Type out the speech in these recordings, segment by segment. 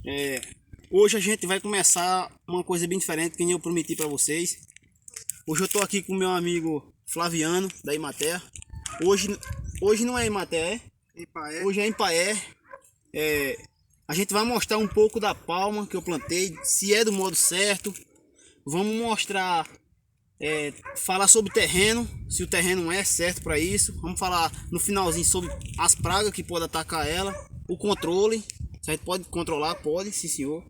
É, hoje a gente vai começar uma coisa bem diferente que nem eu prometi para vocês. Hoje eu tô aqui com o meu amigo Flaviano da Emater. Hoje não é Emater, Ipaé. hoje é Empaé. A gente vai mostrar um pouco da palma que eu plantei, se é do modo certo. Vamos mostrar, falar sobre o terreno, se o terreno é certo para isso. Vamos falar no finalzinho sobre as pragas que podem atacar ela, o controle. Se a gente pode controlar, pode, sim senhor.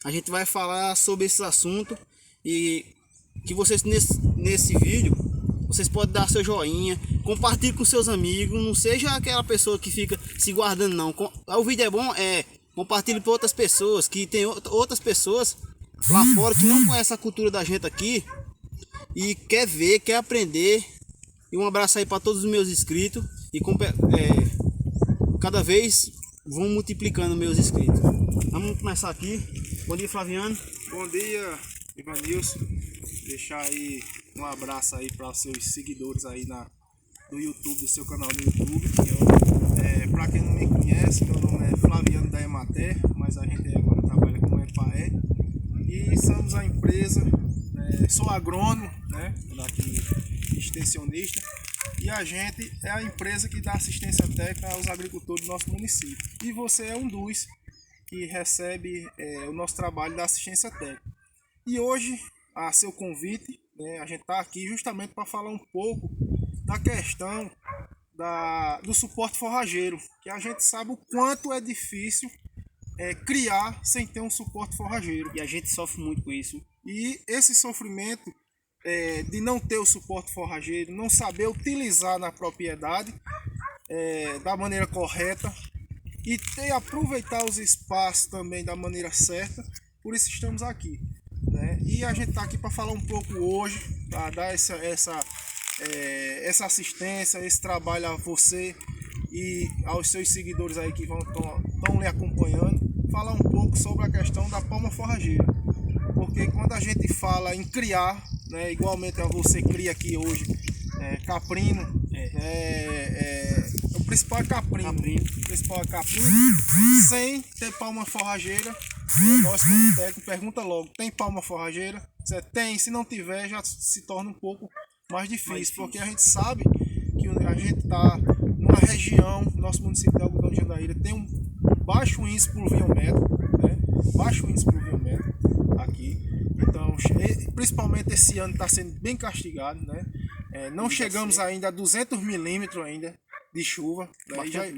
A gente vai falar sobre esse assunto e que vocês nesse vídeo vocês podem dar seu joinha, compartilhe com seus amigos, não seja aquela pessoa que fica se guardando não. O vídeo é bom, compartilhe para outras pessoas, que tem outras pessoas lá fora que não conhecem a cultura da gente aqui e quer ver, quer aprender. E um abraço aí para todos os meus inscritos e cada vez vão multiplicando meus inscritos. Vamos começar aqui. Bom dia, Flaviano. Bom dia, Ivanilson. Deixar aí um abraço aí para os seus seguidores aí no YouTube, do seu canal no YouTube. Para quem não me conhece, meu nome é Flaviano da Emater, mas a gente agora trabalha com Empaé. E somos a empresa, sou agrônomo, né, daqui, extensionista, e a gente é a empresa que dá assistência técnica aos agricultores do nosso município. E você é um dos que recebe o nosso trabalho da assistência técnica. E hoje, a seu convite, né, a gente está aqui justamente para falar um pouco da questão do suporte forrageiro, que a gente sabe o quanto é difícil criar sem ter um suporte forrageiro. E a gente sofre muito com isso. E esse sofrimento de não ter o suporte forrageiro, não saber utilizar na propriedade da maneira correta e aproveitar os espaços também da maneira certa, por isso estamos aqui, né? E a gente está aqui para falar um pouco hoje, para dar essa assistência, esse trabalho a você e aos seus seguidores aí que estão lhe acompanhando, falar um pouco sobre a questão da palma forrageira. Porque quando a gente fala em criar, né, igualmente a você cria aqui hoje, caprino, o principal é caprino. O principal é caprino, sem ter palma forrageira. Nós como técnico pergunta logo, tem palma forrageira? Você tem, se não tiver já se torna um pouco mais difícil, porque a gente sabe que a gente está numa região, nosso município de Algodão de Jandaíra tem um baixo índice pluviométrico, né? Baixo índice pluviométrico aqui, então principalmente esse ano está sendo bem castigado, né? Não chegamos ainda a 200 milímetros ainda de chuva, bastante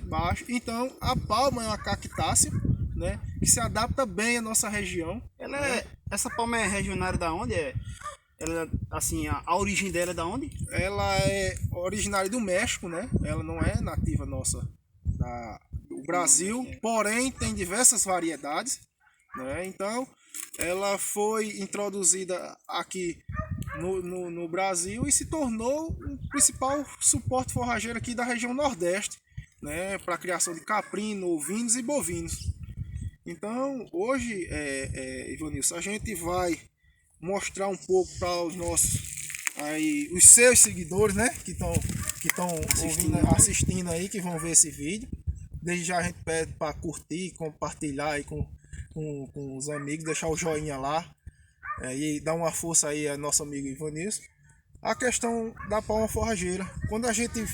baixo. Então a palma é uma cactácea, né, que se adapta bem à nossa região. Essa palma é regionária da onde? Ela, assim, a origem dela é da onde? Ela é originária do México, né? Ela não é nativa nossa do Brasil, porém tem diversas variedades, né? Então ela foi introduzida aqui no Brasil e se tornou o principal suporte forrageiro aqui da região Nordeste, né? Para a criação de caprino, ovinos e bovinos. Então hoje, Ivanilson, a gente vai mostrar um pouco para os nossos aí, os seus seguidores, né, que estão assistindo aí, que vão ver esse vídeo. Desde já a gente pede para curtir, compartilhar aí com os amigos, deixar o joinha lá, e dar uma força aí a nosso amigo Ivanilson. A questão da palma forrageira, quando a gente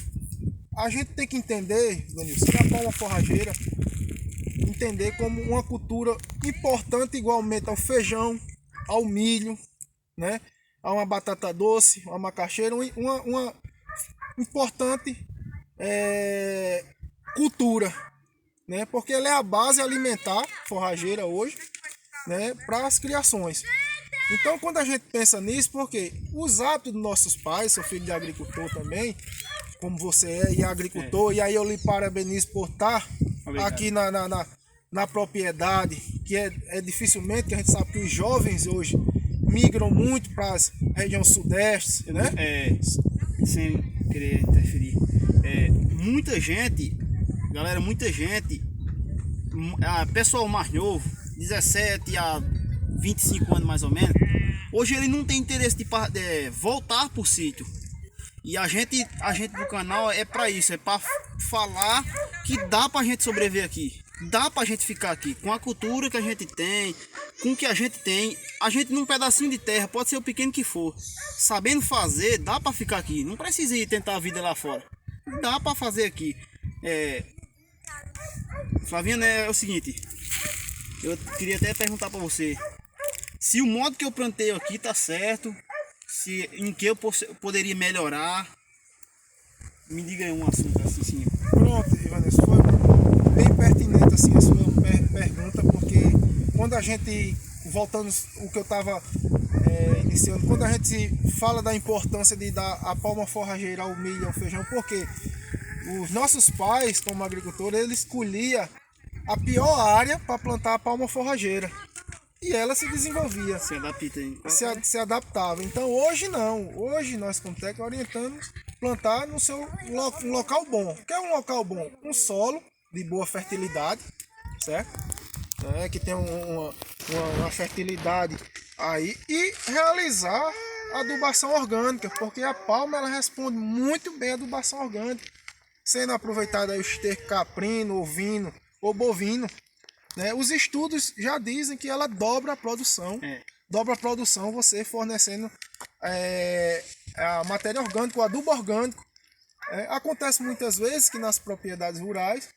tem que entender, Ivanilson, que a palma forrageira entender como uma cultura importante igualmente ao feijão, ao milho, né, a uma batata doce, uma macaxeira, uma importante cultura, né, porque ela é a base alimentar forrageira hoje, né, para as criações. Então quando a gente pensa nisso, porque os hábitos dos nossos pais, sou filho de agricultor também, como você é, e agricultor, e aí eu lhe parabenizo por estar aqui na propriedade, que é dificilmente, que a gente sabe que os jovens hoje migram muito para as regiões sudestes, né? Sem querer interferir. Muita gente, galera, pessoal mais novo, 17 a 25 anos mais ou menos, hoje ele não tem interesse de voltar pro sítio. E a gente do canal é para isso, é para falar que dá pra gente sobreviver aqui. dá pra gente ficar aqui, com a cultura que a gente tem, com o que a gente num pedacinho de terra, pode ser o pequeno que for, sabendo fazer, dá pra ficar aqui, não precisa ir tentar a vida lá fora, dá pra fazer aqui. Flaviano, é o seguinte, eu queria até perguntar pra você, se o modo que eu plantei aqui tá certo, se em que eu poderia melhorar, me diga aí um assunto assim, sim. Pronto, Ivanilson, foi bem pertinente assim a sua pergunta, porque quando a gente, voltando o que eu estava iniciando, quando a gente fala da importância de dar a palma forrageira ao milho e ao feijão, porque os nossos pais, como agricultores, eles escolhiam a pior área para plantar a palma forrageira. E ela se desenvolvia, se adaptava. Então hoje não, hoje nós como técnico orientamos plantar no seu um local bom. O que é um local bom? Um solo de boa fertilidade, certo? Que tem uma fertilidade aí, e realizar a adubação orgânica, porque a palma ela responde muito bem à adubação orgânica, sendo aproveitado aí o esterco caprino, ovino ou bovino. Os estudos já dizem que ela dobra a produção. Dobra a produção você fornecendo a matéria orgânica, o adubo orgânico. Acontece muitas vezes que nas propriedades rurais,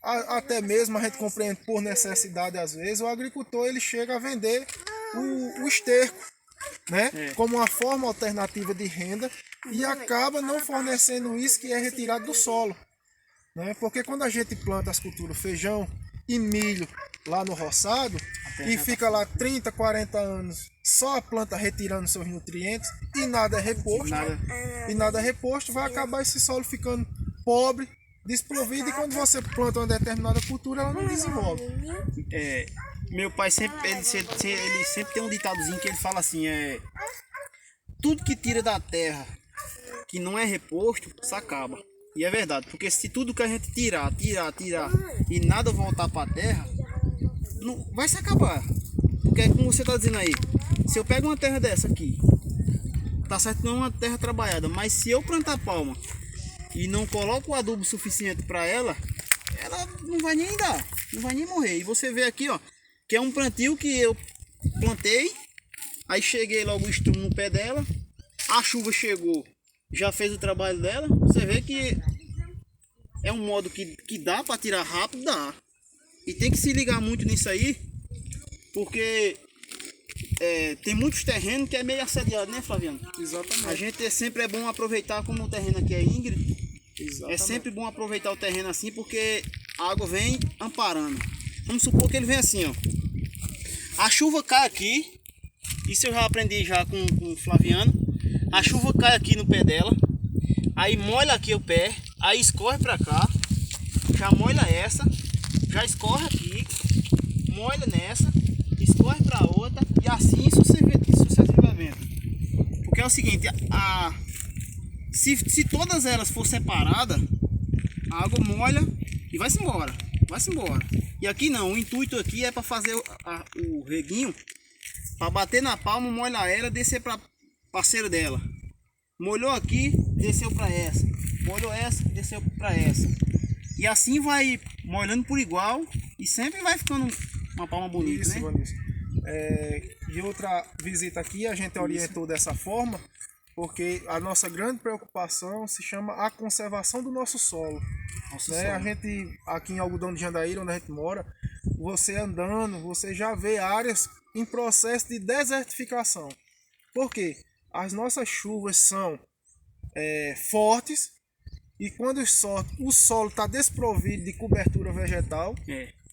até mesmo a gente compreende por necessidade, às vezes, o agricultor ele chega a vender o esterco, como uma forma alternativa de renda, e acaba não fornecendo isso que é retirado do solo. Porque quando a gente planta as culturas feijão e milho lá no roçado e fica lá 30, 40 anos só a planta retirando seus nutrientes e nada é reposto, vai acabar esse solo ficando pobre, desprovido, e quando você planta uma determinada cultura ela não desenvolve. Meu pai ele sempre tem um ditadozinho que ele fala assim, tudo que tira da terra que não é reposto, se acaba. E é verdade, porque se tudo que a gente tirar e nada voltar para a terra, não, vai se acabar. Porque é como você está dizendo aí, se eu pego uma terra dessa aqui, tá certo que não é uma terra trabalhada, mas se eu plantar palma e não coloco o adubo suficiente para ela não vai nem dar, não vai nem morrer. E você vê aqui, ó, que é um plantio que eu plantei, aí cheguei logo o estrumo no pé dela, a chuva chegou, já fez o trabalho dela. Você vê que é um modo que dá para tirar rápido, dá. E tem que se ligar muito nisso aí, porque tem muitos terrenos que é meio assediado, né, Flaviano? Exatamente. A gente sempre é bom aproveitar, como o terreno aqui é íngreme. Exatamente. É sempre bom aproveitar o terreno assim, porque a água vem amparando. Vamos supor que ele vem assim, ó. A chuva cai aqui, isso eu já aprendi já com o Flaviano. A chuva cai aqui no pé dela, aí molha aqui o pé, aí escorre pra cá, já molha essa, já escorre aqui, molha nessa, escorre pra outra, e assim sucessivamente. Porque é o seguinte, se todas elas for separadas, a água molha e vai-se embora, E aqui não, o intuito aqui é para fazer o reguinho, para bater na palma, molhar ela, descer para parceiro dela. Molhou aqui, desceu para essa. Molhou essa, desceu para essa. E assim vai molhando por igual e sempre vai ficando uma palma bonita, isso, né? Vanilson. De outra visita aqui a gente orientou dessa forma, porque a nossa grande preocupação se chama a conservação do nosso solo. A gente aqui em Algodão de Jandaíra, onde a gente mora, você andando, você já vê áreas em processo de desertificação. Por quê? As nossas chuvas são fortes, e quando o solo está desprovido de cobertura vegetal,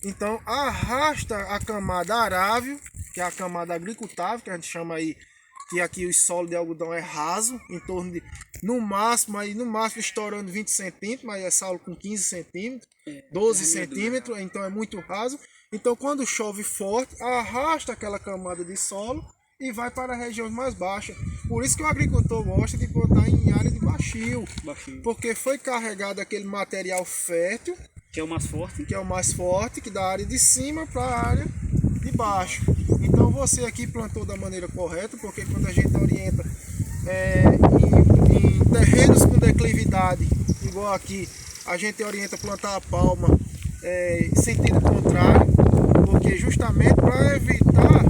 então arrasta a camada arável, que é a camada agricultável, que a gente chama aí, que aqui o solo de algodão é raso, em torno de, no máximo estourando 20 centímetros, mas é solo com 15 centímetros, 12 centímetros, então é muito raso. Então quando chove forte, arrasta aquela camada de solo e vai para regiões mais baixas. Por isso que o agricultor gosta de plantar em área de baixio. Porque foi carregado aquele material fértil, que é o mais forte, que da área de cima para a área de baixo. Então você aqui plantou da maneira correta, porque quando a gente orienta em terrenos com declividade, igual aqui, a gente orienta plantar a palma sentido contrário, porque justamente para evitar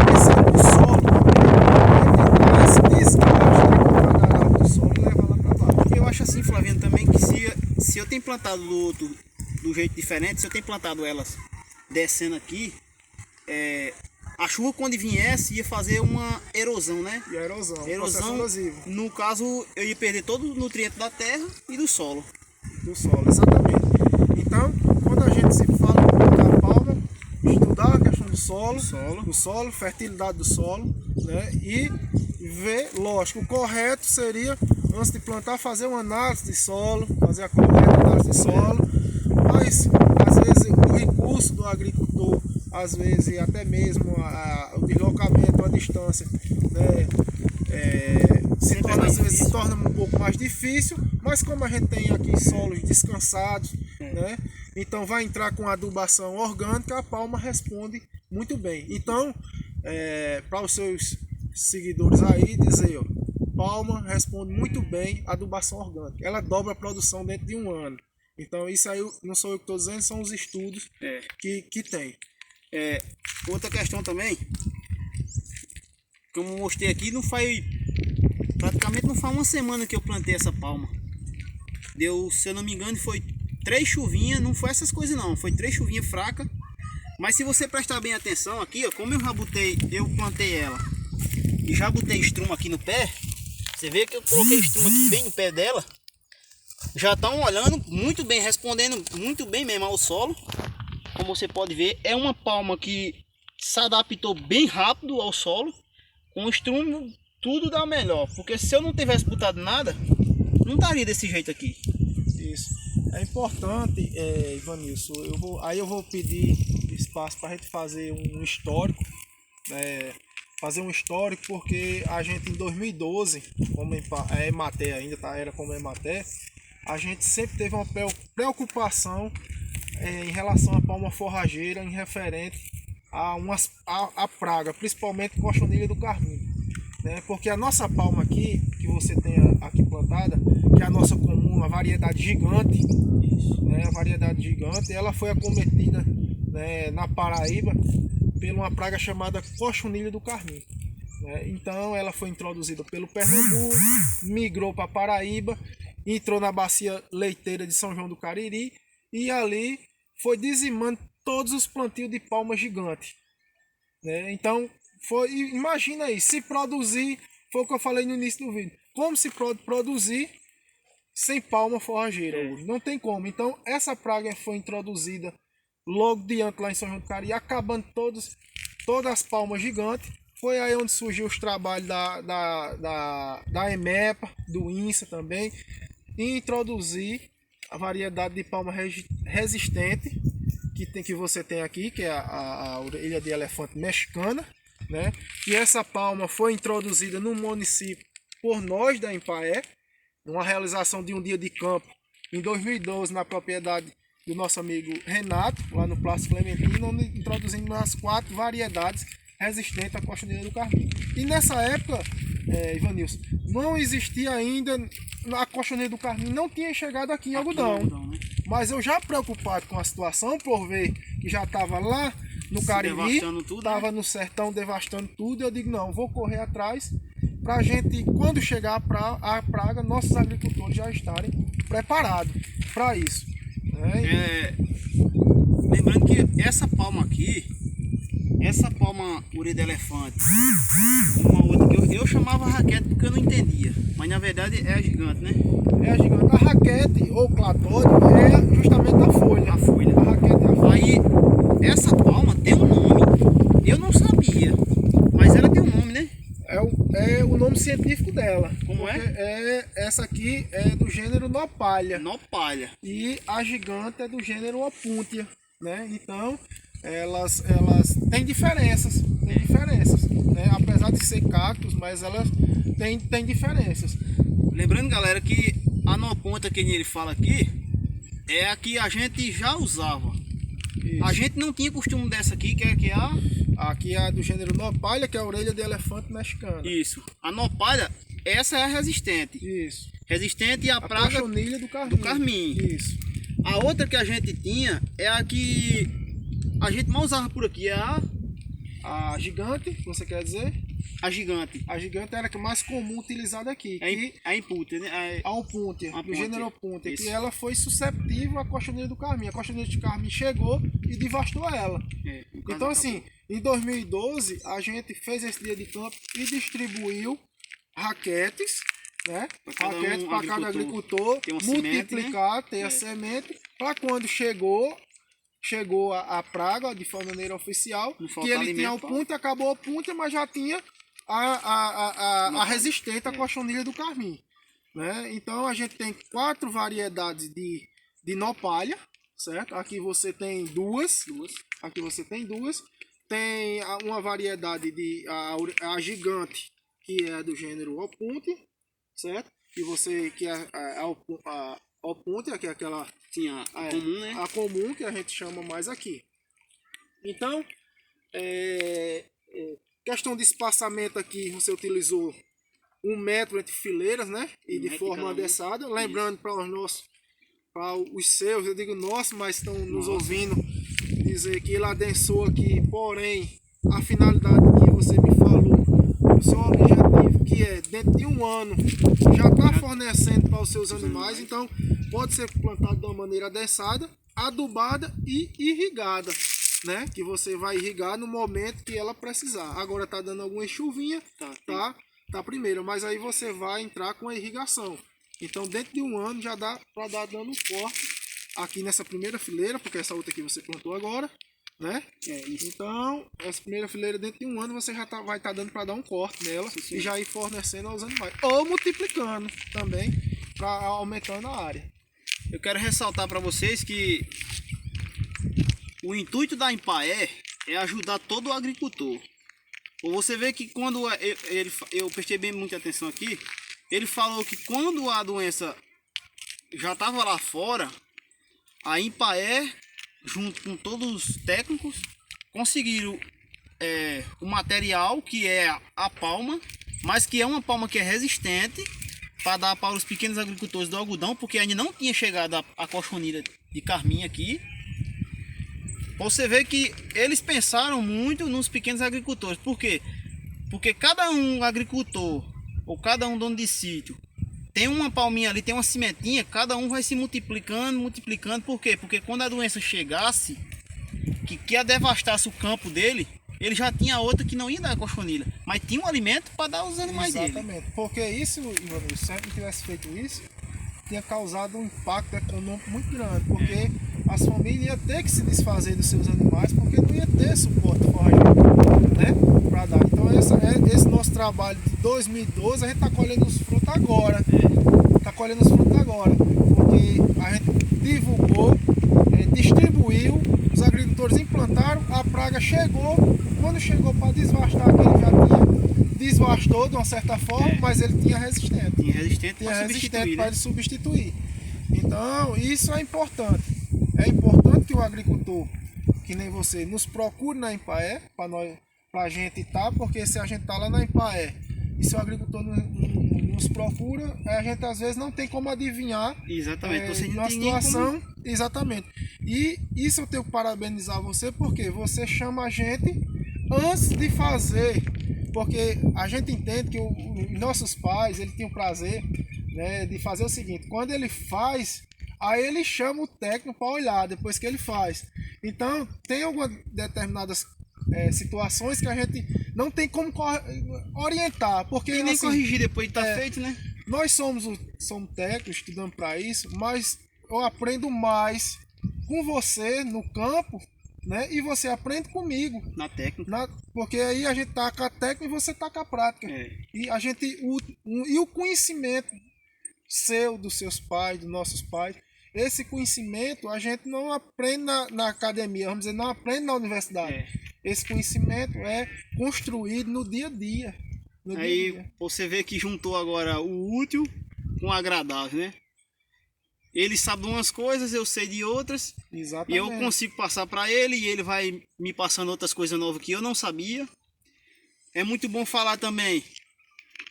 pressão do solo, evitar esse desgaste do solo e levar lá para baixo. Eu acho assim, Flaviano, também que se eu tenho plantado do jeito diferente, se eu tenho plantado elas descendo aqui, a chuva quando viesse ia fazer uma erosão, né? E a erosão, Erosão, no caso, eu ia perder todo o nutriente da terra e do solo. Do solo, exatamente. Então, quando a gente se fala da palma, estudar a questão do solo, fertilidade do solo, né? E ver, lógico, o correto seria, antes de plantar, fazer uma análise de solo, fazer a correta análise de solo, mas às vezes o recurso do agricultor, às vezes até mesmo o deslocamento, a distância, né? Às vezes se torna um pouco mais difícil, mas como a gente tem aqui solos descansados, né? Então vai entrar com adubação orgânica, a palma responde muito bem. Então, para os seus seguidores aí, dizer, ó, palma responde muito bem a adubação orgânica. Ela dobra a produção dentro de um ano. Então isso aí não sou eu que estou dizendo, são os estudos que tem. Outra questão também, como eu mostrei aqui, praticamente não faz uma semana que eu plantei essa palma. Deu, se eu não me engano, foi 3 chuvinhas, não foi essas coisas não, foi 3 chuvinhas fracas. Mas se você prestar bem atenção aqui, ó, como eu plantei ela e já botei estrumo aqui no pé, você vê que eu coloquei estrumo aqui bem no pé dela, já estão olhando muito bem, respondendo muito bem mesmo ao solo. Como você pode ver, é uma palma que se adaptou bem rápido ao solo, com o estrumo tudo dá melhor, porque se eu não tivesse botado nada, não estaria desse jeito aqui. Isso. É importante, Ivanilson, eu vou pedir espaço para a gente fazer um histórico, porque a gente em 2012, como a Emater ainda era como Emater, a gente sempre teve uma preocupação em relação à palma forrageira em referente a praga, principalmente cochonilha do carmim, né? Porque a nossa palma aqui, que você tem aqui plantada, que é a nossa comum, uma variedade gigante, né? A variedade gigante, ela foi acometida, né, na Paraíba por uma praga chamada cochonilha do carmim, né? Então ela foi introduzida pelo Pernambuco, migrou para Paraíba, entrou na bacia leiteira de São João do Cariri e ali foi dizimando todos os plantios de palma gigante, né? Então, imagina aí, se produzir, foi o que eu falei no início do vídeo, como se produzir sem palma forrageira? Não tem como. Então, essa praga foi introduzida logo diante lá em São João do Cariri, acabando todas as palmas gigantes. Foi aí onde surgiu os trabalhos da EMEPA, do INSA também, e introduzir a variedade de palma resistente que você tem aqui, que é a orelha de elefante mexicana, né? E essa palma foi introduzida no município por nós da Empaé, numa realização de um dia de campo em 2012 na propriedade do nosso amigo Renato, lá no Plástico Clementino, onde introduzimos as 4 variedades resistentes à cochonilha do carmim. E nessa época, Ivanilson, não existia ainda a cochonilha do carmim, não tinha chegado aqui em algodão, né? Mas eu já preocupado com a situação, por ver que já estava lá no Cariri, estava no sertão devastando tudo, eu digo, não, vou correr atrás para a gente, quando chegar a praga, nossos agricultores já estarem preparados para isso, né? Lembrando que essa palma aqui, essa palma orelha de elefante, uma outra que eu chamava raquete porque eu não entendia, mas na verdade é a gigante, né? É a gigante. A raquete ou clatóide é justamente a folha. A folha. A raquete é a folha. Aí, essa palma tem um nome, eu não sabia, mas ela tem um nome, né? É o nome científico dela. Como é? Essa aqui é do gênero Nopalha. Nopalha. E a gigante é do gênero Opuntia, né? Então, elas têm diferenças. Né? Apesar de ser cactos, mas elas têm diferenças. Lembrando, galera, que a Noponta que ele fala aqui é a que a gente já usava. Isso. A gente não tinha costume dessa aqui, que é a... Aqui é a do gênero Nopalha, que é a orelha de elefante mexicana. Isso. A Nopalha, essa é a resistente. Isso. Resistente e a praga cochonilha do carmim. Do carmim. Isso. A outra que a gente tinha é a que a gente mais usava por aqui, é A gigante, você quer dizer? a gigante. A gigante era a que é mais comum utilizada aqui. A input, né? A Opuntia, do gênero Opuntia, que Isso. ela foi susceptível à cochonilha do carmim. A cochonilha do carmim chegou e devastou ela. No caso, Então, assim, em 2012, a gente fez esse dia de campo e distribuiu raquetes, né? Raquetes para cada agricultor ter uma multiplicar, semente, né? ter a semente, para quando chegou a praga de maneira oficial, que ele tinha o punta, acabou o punta, mas já tinha a resistente à cochonilha do carmim, né? Então a gente tem 4 variedades de nopalha, certo? Aqui você tem duas. Aqui você tem duas. Tem uma variedade de a gigante, que é do gênero Opuntia, certo? E você que é a Opuntia, que é aquela tinha a comum, né? a comum, que a gente chama mais aqui. Então, questão de espaçamento aqui, você utilizou 1 metro entre fileiras, né? E de forma adensada. Lembrando para os seus, eu digo nosso, mas estão nos ouvindo, dizer que ele adensou aqui, porém, a finalidade que você me falou, o seu objetivo, que é dentro de 1 ano, já está fornecendo para os seus animais, então pode ser plantado de uma maneira adensada, adubada e irrigada, né? Que você vai irrigar no momento que ela precisar. Agora tá dando alguma chuvinha, tá primeiro, mas aí você vai entrar com a irrigação. Então dentro de 1 ano já dá para dar dando um corte aqui nessa primeira fileira, porque essa outra aqui você plantou agora, né? Então essa primeira fileira dentro de 1 ano você já vai estar dando para dar um corte nela, sim, e já ir fornecendo aos animais, ou multiplicando também para aumentando a área. Eu quero ressaltar para vocês que o intuito da Empaer é ajudar todo o agricultor. Você vê que quando eu prestei bem muita atenção aqui, ele falou que quando a doença já estava lá fora, a Empaer, junto com todos os técnicos, conseguiram o material que é a palma, mas que é uma palma que é resistente para dar para os pequenos agricultores do algodão, porque ainda não tinha chegado a cochonilha de carmim aqui. Você vê que eles pensaram muito nos pequenos agricultores. Por quê? Porque cada um agricultor ou cada um dono de sítio tem uma palminha ali, tem uma cimentinha, cada um vai se multiplicando. Por quê? Porque quando a doença chegasse, que ia devastasse o campo dele, ele já tinha outra que não ia dar cochonilha, mas tinha um alimento para dar aos animais dele. Exatamente, porque isso, Ivanildo, se a gente tivesse feito isso, tinha causado um impacto econômico muito grande, porque as famílias iam ter que se desfazer dos seus animais, porque não ia ter suporte forrageiro, né, para dar. Então esse nosso trabalho de 2012, a gente está colhendo os frutos agora, porque a gente divulgou, distribuiu, os agricultores implantaram, a praga chegou, quando chegou para desvastar, que ele já tinha desvastou de uma certa forma, mas ele tinha resistente. Tinha resistente para ele substituir. Então, isso é importante. É importante que o agricultor, que nem você, nos procure na Empaer, para a gente estar, porque se a gente está lá na Empaer e se o agricultor nos procura, a gente às vezes não tem como adivinhar. Exatamente. Uma situação. Exatamente. E isso eu tenho que parabenizar você, porque você chama a gente antes de fazer. Porque a gente entende que os nossos pais, ele tem o prazer, né, de fazer o seguinte: quando ele faz, aí ele chama o técnico para olhar depois que ele faz. Então tem algumas determinadas situações que a gente não tem como orientar, porque e nem assim, corrigir depois de estar feito, né? Nós somos técnicos estudando para isso, mas eu aprendo mais com você no campo, né? E você aprende comigo na técnica, porque aí a gente tá com a técnica e você tá com a prática. E a gente e o conhecimento seu, dos seus pais, dos nossos pais, esse conhecimento a gente não aprende na academia, vamos dizer, não aprende na universidade. Esse conhecimento é construído no dia a dia. Aí você vê que juntou agora o útil com o agradável, né? Ele sabe de umas coisas, eu sei de outras. Exatamente. E eu consigo passar para ele e ele vai me passando outras coisas novas que eu não sabia. É muito bom falar também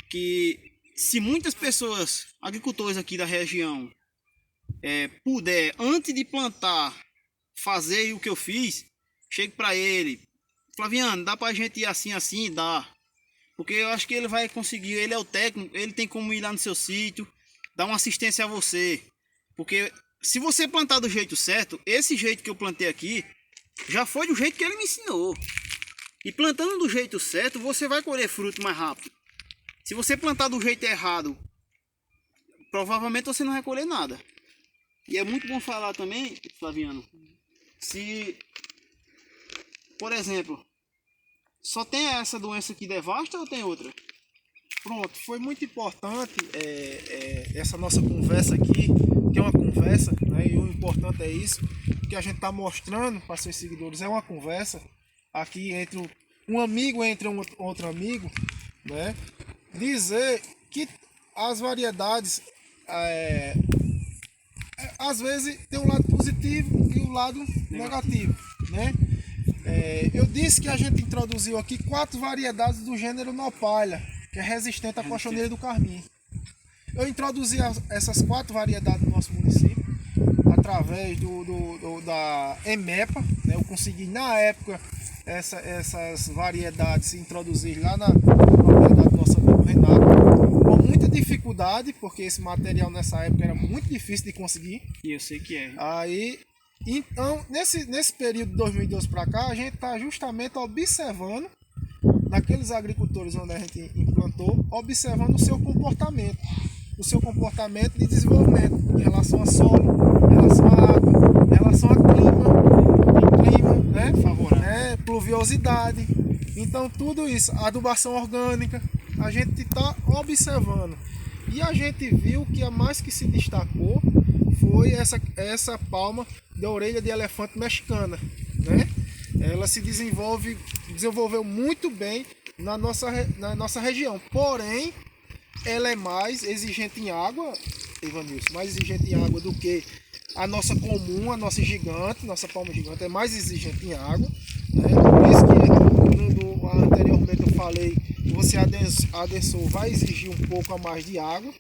que se muitas pessoas, agricultores aqui da região, puder, antes de plantar, fazer o que eu fiz, chegue para ele, Flaviano, dá pra gente ir assim, assim? Dá. Porque eu acho que ele vai conseguir, ele é o técnico, ele tem como ir lá no seu sítio, dar uma assistência a você. Porque se você plantar do jeito certo, esse jeito que eu plantei aqui, já foi do jeito que ele me ensinou. E plantando do jeito certo, você vai colher fruto mais rápido. Se você plantar do jeito errado, provavelmente você não vai colher nada. E é muito bom falar também, Flaviano, se, por exemplo, só tem essa doença que devasta ou tem outra? Pronto, foi muito importante essa nossa conversa aqui, que é uma conversa, né? E o importante é isso, que a gente está mostrando para seus seguidores, é uma conversa aqui entre um amigo, entre um outro amigo, né? Dizer que as variedades, às vezes, tem um lado positivo e o lado negativo, né? Eu disse que a gente introduziu aqui 4 variedades do gênero Nopalha, que é resistente à cochoneira do carmim. Eu introduzi essas 4 variedades no nosso município através da EMEPA, né? Eu consegui na época essas variedades introduzir lá na propriedade do nosso amigo Renato, com muita dificuldade, porque esse material nessa época era muito difícil de conseguir. E eu sei que é. Aí, então, nesse período de 2012 para cá, a gente está justamente observando, naqueles agricultores onde a gente implantou, observando o seu comportamento de desenvolvimento em relação a solo, em relação a água, em relação a clima, né? Favorável. Pluviosidade. Então tudo isso, adubação orgânica, a gente está observando. E a gente viu que a mais que se destacou foi essa palma da orelha de elefante mexicana, né? Ela se desenvolveu muito bem na nossa região, porém ela é mais exigente em água, Evanilson, mais exigente em água do que a nossa comum, a nossa gigante, nossa palma gigante é mais exigente em água, né? Por isso que anteriormente eu falei que você adensou vai exigir um pouco a mais de água.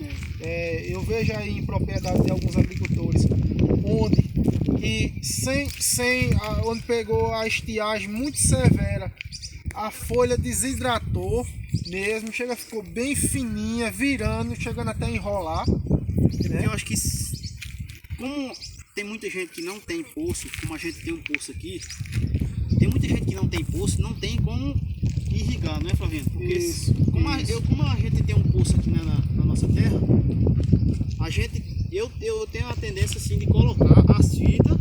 Eu vejo aí em propriedade de alguns agricultores onde pegou a estiagem muito severa, a folha desidratou mesmo, ficou bem fininha, virando, chegando até a enrolar. Né? Eu acho que como tem muita gente que não tem poço, como a gente tem um poço aqui, tem muita gente que não tem poço, não tem como irrigar, não é, Flaviano? Porque como a gente tem um poço aqui na nossa terra, eu tenho a tendência assim de colocar as fitas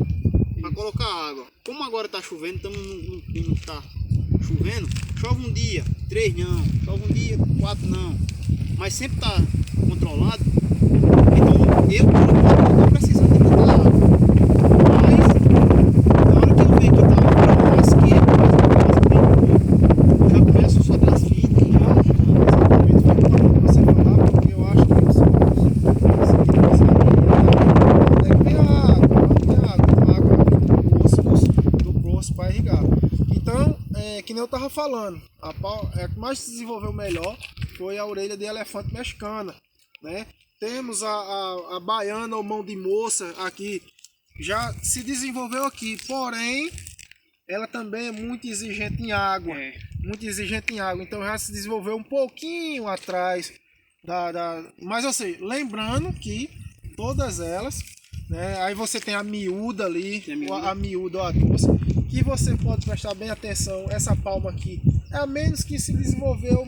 para colocar água. Como agora está chovendo, não está chovendo, chove um dia, 3 não, chove um dia, 4 não, mas sempre está controlado. Então eu não estou precisando de muita água, mas na hora que eu ver que está mais quente, eu já começo a soltar as fitas e já você falar, porque eu acho que tem água do poço para irrigar. Então, que nem eu estava falando, a que mais se desenvolveu melhor foi a orelha de elefante mexicana, né? Temos a baiana ou mão de moça aqui, já se desenvolveu aqui, porém ela também é muito exigente em água, então já se desenvolveu um pouquinho atrás mas assim, lembrando que todas elas, né? Aí você tem a miúda ali, a miúda ou a doce, que você pode prestar bem atenção. Essa palma aqui é a menos que se desenvolveu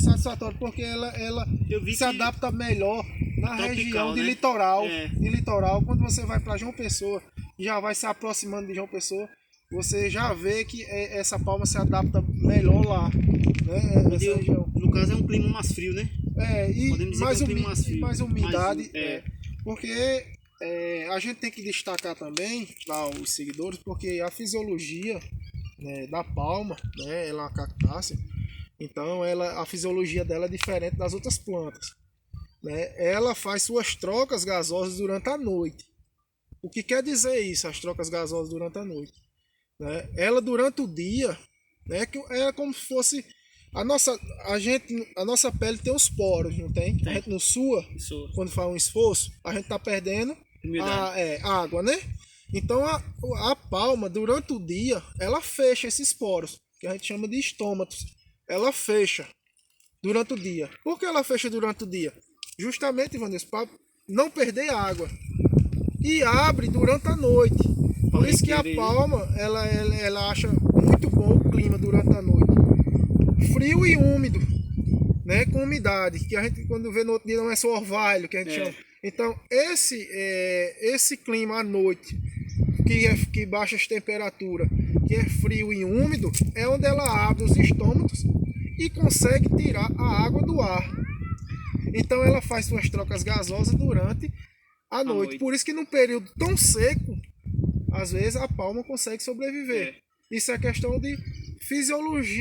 satisfatório, porque ela se adapta melhor na região de litoral. De litoral, quando você vai para João Pessoa, já vai se aproximando de João Pessoa, você já vê que essa palma se adapta melhor lá, né? No caso é um clima mais frio, né? Mais umidade, porque a gente tem que destacar também para os seguidores, porque a fisiologia, né, da palma, né, ela é uma cactácea, então a fisiologia dela é diferente das outras plantas, né? Ela faz suas trocas gasosas durante a noite. O que quer dizer isso, as trocas gasosas durante a noite? Né? Ela durante o dia, né, é como se fosse a nossa pele tem os poros, não tem? A gente não sua, quando faz um esforço, a gente está perdendo Umidade. a água, né? Então a palma, durante o dia, ela fecha esses poros, que a gente chama de estômatos. Ela fecha durante o dia. Por que ela fecha durante o dia? Justamente, Ivanilson, para não perder água. E abre durante a noite. Por isso que a palma, ela acha muito bom o clima durante a noite. Frio e úmido, né? Com umidade, que a gente quando vê no outro dia não é só orvalho, que a gente chama. Então, esse clima à noite, que baixa as temperaturas, que é frio e úmido, é onde ela abre os estômatos e consegue tirar a água do ar. Então ela faz suas trocas gasosas durante a noite. Por isso que num período tão seco, às vezes a palma consegue sobreviver. Isso é questão de fisiologia.